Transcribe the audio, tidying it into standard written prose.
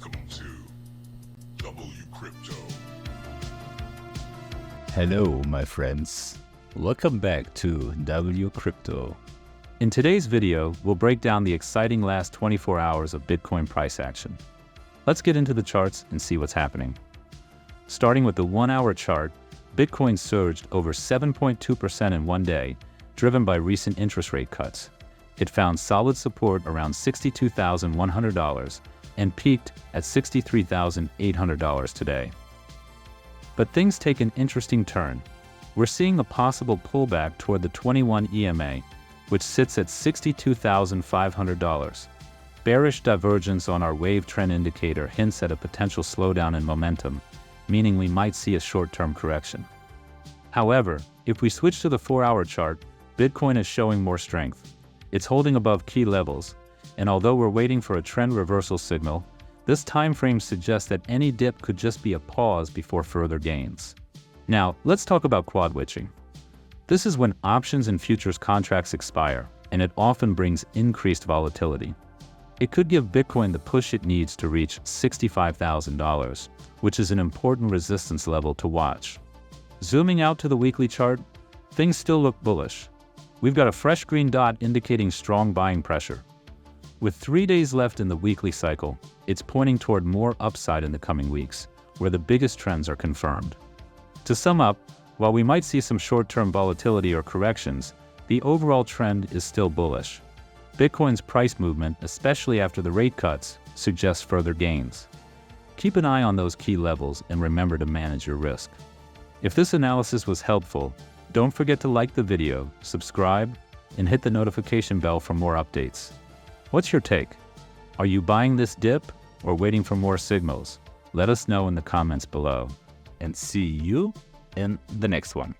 Welcome to WCrypto. Hello, my friends. Welcome back to WCrypto. In today's video, we'll break down the exciting last 24 hours of Bitcoin price action. Let's get into the charts and see what's happening. Starting with the 1-hour chart, Bitcoin surged over 7.2% in one day, driven by recent interest rate cuts. It found solid support around $62,100 and peaked at $63,800 today. But things take an interesting turn. We're seeing a possible pullback toward the 21 EMA, which sits at $62,500. Bearish divergence on our wave trend indicator hints at a potential slowdown in momentum, meaning we might see a short-term correction. However, if we switch to the 4-hour chart, Bitcoin is showing more strength. It's holding above key levels, and although we're waiting for a trend reversal signal, this time frame suggests that any dip could just be a pause before further gains. Now, let's talk about quad witching. This is when options and futures contracts expire, and it often brings increased volatility. It could give Bitcoin the push it needs to reach $65,000, which is an important resistance level to watch. Zooming out to the weekly chart, things still look bullish. We've got a fresh green dot indicating strong buying pressure. With 3 days left in the weekly cycle, it's pointing toward more upside in the coming weeks, where the biggest trends are confirmed. To sum up, while we might see some short-term volatility or corrections, the overall trend is still bullish. Bitcoin's price movement, especially after the rate cuts, suggests further gains. Keep an eye on those key levels and remember to manage your risk. If this analysis was helpful, don't forget to like the video, subscribe, and hit the notification bell for more updates. What's your take? Are you buying this dip or waiting for more signals? Let us know in the comments below. And see you in the next one.